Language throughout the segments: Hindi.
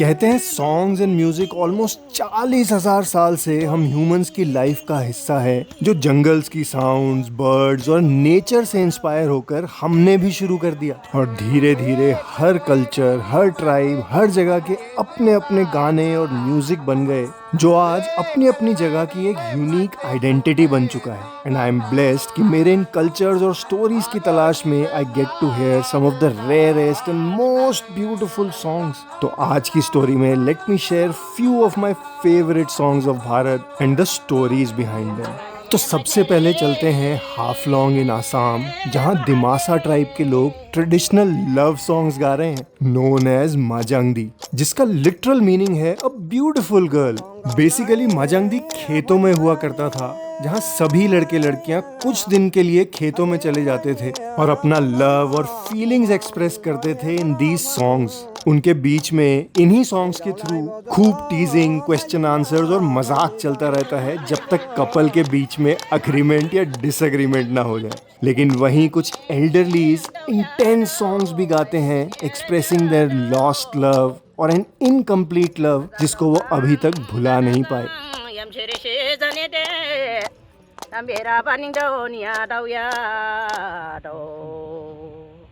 कहते हैं सॉन्ग्स एंड म्यूजिक ऑलमोस्ट 40,000 साल से हम ह्यूमंस की लाइफ का हिस्सा है, जो जंगल्स की साउंड्स, बर्ड्स और नेचर से इंस्पायर होकर हमने भी शुरू कर दिया। और धीरे धीरे हर कल्चर, हर ट्राइब, हर जगह के अपने अपने गाने और म्यूजिक बन गए, जो आज अपनी अपनी जगह की एक यूनिक आइडेंटिटी बन चुका है। एंड आई एम ब्लेस्ड कि मेरे इन कल्चर्स और स्टोरीज की तलाश में I get to hear some of the rarest and most beautiful songs. तो आज की स्टोरी में let me share few of my favourite songs of Bharat and the stories behind them. तो सबसे पहले चलते हैं हाफलॉन्ग इन आसाम, जहां दिमासा ट्राइब के लोग ट्रेडिशनल लव सॉन्ग्स गा रहे हैं, नोन एज माजंगदी, जिसका लिटरल मीनिंग है अ ब्यूटीफुल गर्ल। बेसिकली माजंगदी खेतों में हुआ करता था, जहाँ सभी लड़के लड़कियां कुछ दिन के लिए खेतों में चले जाते थे और अपना लव और फीलिंग्स एक्सप्रेस करते थे इन दीज सॉन्ग्स। उनके बीच में इन्हीं सॉन्ग्स के थ्रू खूब टीजिंग, क्वेश्चन आंसर्स और मजाक चलता रहता है, जब तक कपल के बीच में अग्रीमेंट या डिसएग्रीमेंट ना हो जाए। लेकिन वहीं कुछ एल्डरलीज इंटेंस सॉन्ग्स भी गाते हैं, एक्सप्रेसिंग देयर लॉस्ट लव और एन इनकम्प्लीट लव, जिसको वो अभी तक भुला नहीं पाए।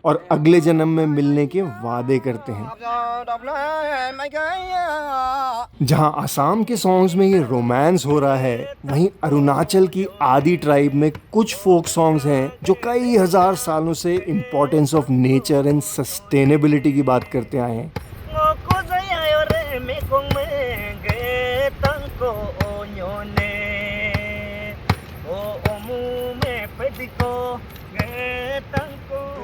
और अगले जन्म में मिलने के वादे करते हैं। जहां आसाम के सॉन्ग्स में ये रोमांस हो रहा है, वहीं अरुणाचल की आदि ट्राइब में कुछ फोक सॉन्ग्स हैं जो कई हजार सालों से importance of nature and sustainability की बात करते आए हैं।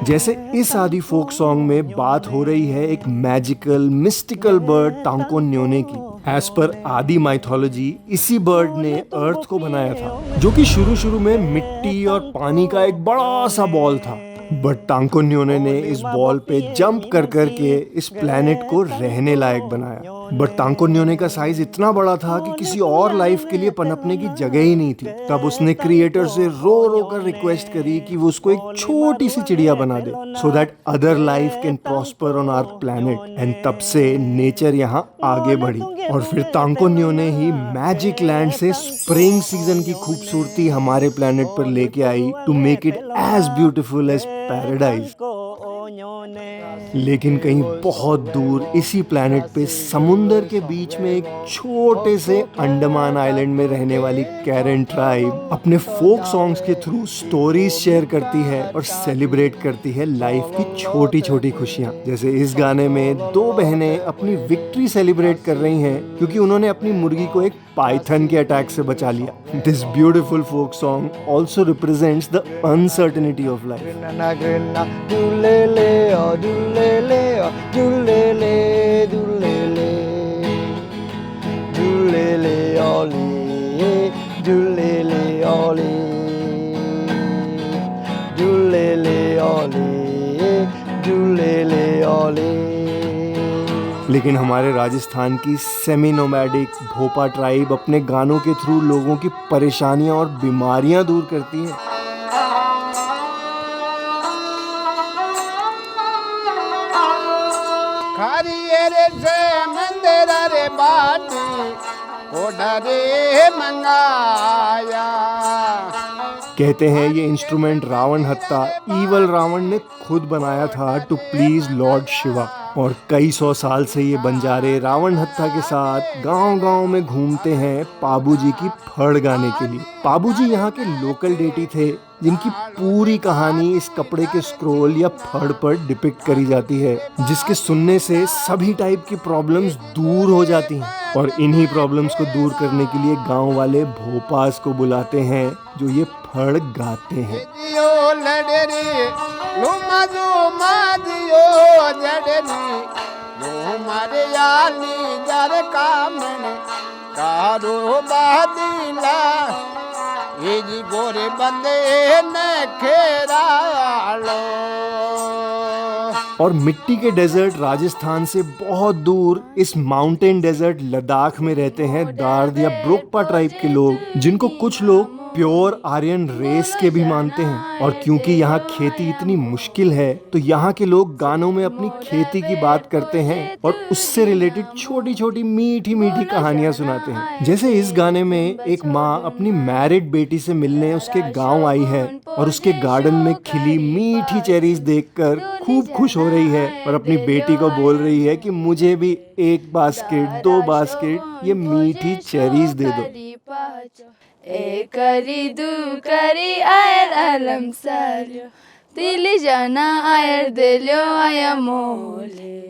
जैसे इस आदि फोक सॉन्ग में बात हो रही है एक मैजिकल मिस्टिकल बर्ड टांको न्योने की। एज पर आदि माइथोलॉजी, इसी बर्ड ने अर्थ को बनाया था, जो कि शुरू में मिट्टी और पानी का एक बड़ा सा बॉल था। बट टांको न्योने ने इस बॉल पे जंप कर करके इस प्लेनेट को रहने लायक बनाया। बट टांको न्योने का साइज इतना बड़ा था कि किसी और लाइफ के लिए पनपने की जगह ही नहीं थी। तब उसने क्रिएटर से रो रो कर रिक्वेस्ट करी कि वो उसको एक छोटी सी चिड़िया बना दे, so that other life can prosper on our planet. And तब से नेचर यहाँ आगे बढ़ी और फिर टांको न्योने ही मैजिक लैंड से स्प्रिंग सीजन की खूबसूरती हमारे प्लेनेट पर लेके आई, to make it as beautiful as paradise. लेकिन कहीं बहुत दूर इसी प्लेनेट पे समुंदर के बीच में एक छोटे से अंडमान आइलैंड में रहने वाली कैरन ट्राइब अपने फोक सॉन्ग्स के थ्रू स्टोरीज शेयर करती है और सेलिब्रेट करती है लाइफ की छोटी छोटी खुशियां। जैसे इस गाने में दो बहनें अपनी विक्ट्री सेलिब्रेट कर रही हैं, क्योंकि उन्होंने अपनी मुर्गी को एक पाइथन के अटैक से बचा लिया। This beautiful folk song also represents the uncertainty of life. लेकिन हमारे राजस्थान की सेमी नोमैडिक भोपा ट्राइब अपने गानों के थ्रू लोगों की परेशानियां और बीमारियां दूर करती है। कहते हैं ये इंस्ट्रूमेंट रावण हत्ता, ईवल रावण ने खुद बनाया था टू प्लीज लॉर्ड शिवा। और कई सौ साल से ये बंजारे रावण हत्था के साथ गांव-गांव में घूमते हैं पाबू जी की फड़ गाने के लिए। पाबू जी यहाँ के लोकल डेटी थे, जिनकी पूरी कहानी इस कपड़े के स्क्रोल या फड़ पर डिपिक्ट करी जाती है, जिसके सुनने से सभी टाइप की प्रॉब्लम्स दूर हो जाती हैं। और इन्हीं प्रॉब्लम्स को दूर करने के लिए गांव वाले भोपास को बुलाते हैं, जो ये फड़ गाते हैं। और मिट्टी के डेजर्ट राजस्थान से बहुत दूर इस माउंटेन डेजर्ट लद्दाख में रहते हैं दार्द या ब्रोकपा ट्राइब के लोग, जिनको कुछ लोग प्योर आर्यन रेस के भी मानते हैं। और क्योंकि यहाँ खेती इतनी मुश्किल है तो यहाँ के लोग गानों में अपनी खेती की बात करते हैं और उससे रिलेटेड छोटी छोटी मीठी मीठी कहानियां सुनाते हैं। जैसे इस गाने में एक माँ अपनी मैरिड बेटी से मिलने उसके गांव आई है और उसके गार्डन में खिली मीठी चेरीज देखकर खूब खुश हो रही है और अपनी बेटी को बोल रही है कि मुझे भी 1 बास्केट 2 बास्केट ये मीठी चेरीज दे दो। एकरी दुकरी आयर अलम साल्यो दिली जाना आयर दिल्यो आया मोले।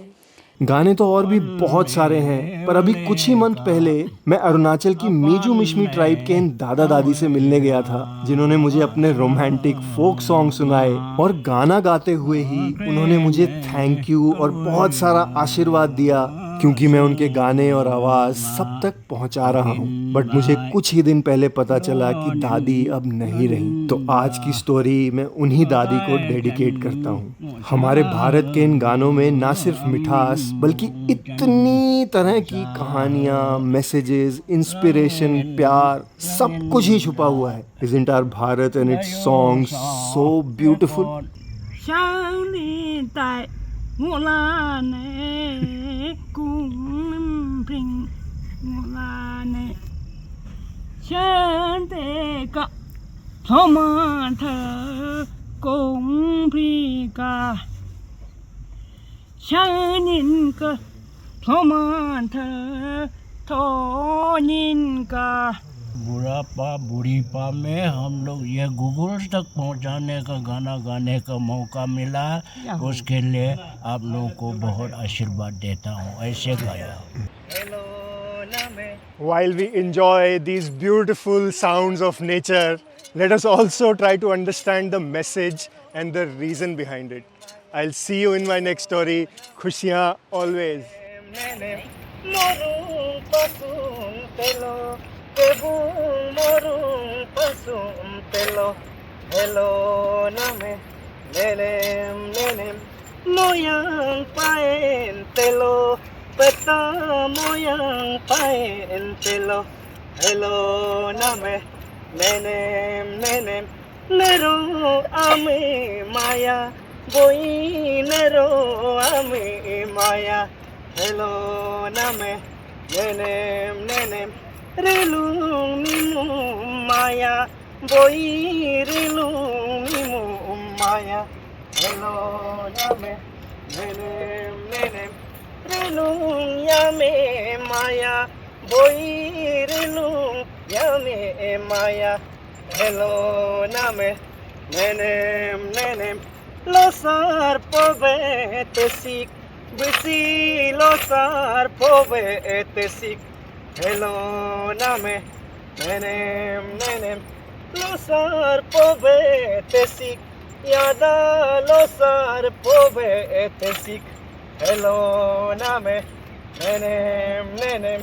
गाने तो और भी बहुत सारे हैं, पर अभी कुछ ही मंथ पहले मैं अरुणाचल की मीजू मिश्मी ट्राइब के इन दादा दादी से मिलने गया था, जिन्होंने मुझे अपने रोमांटिक फोक सॉन्ग सुनाए और गाना गाते हुए ही उन्होंने मुझे थैंक यू और बहुत सारा आशीर्वाद दिया, क्योंकि मैं उनके गाने और आवाज सब तक पहुंचा रहा हूं। बट मुझे कुछ ही दिन पहले पता चला कि दादी अब नहीं रही। तो आज की स्टोरी मैं उन्हीं दादी को डेडिकेट करता हूं। हमारे भारत के इन गानों में ना सिर्फ मिठास बल्कि इतनी तरह की कहानियां, मैसेजेस, इंस्पिरेशन, प्यार, सब कुछ ही छुपा हुआ है। Isn't our Bharat and its songs so beautiful? बुढ़ापा बूढ़ीपा में हम लोग ये गूगल तक पहुंचाने का गाना गाने का मौका मिला, उसके लिए आप लोगों को बहुत आशीर्वाद देता हूँ। ऐसे गाया। While we enjoy these beautiful sounds of nature, let us also try to understand the message and the reason behind it. I'll see you in my next story. Khushiyan always. Moyang paen telo, peta moyang paen telo. Hello name, nenem, nero ame maya, boy nero ame maya. Hello name, nenem, relung nimu maya, boy relung nimu maya. Hello name, nenem, relung yame maya, boy relung yame maya. Hello name, nenem, losar povete sik, bisi losar povete sik. Hello name, nenem, losar povete sik. Yada losar povete sik. Hello name, nenem,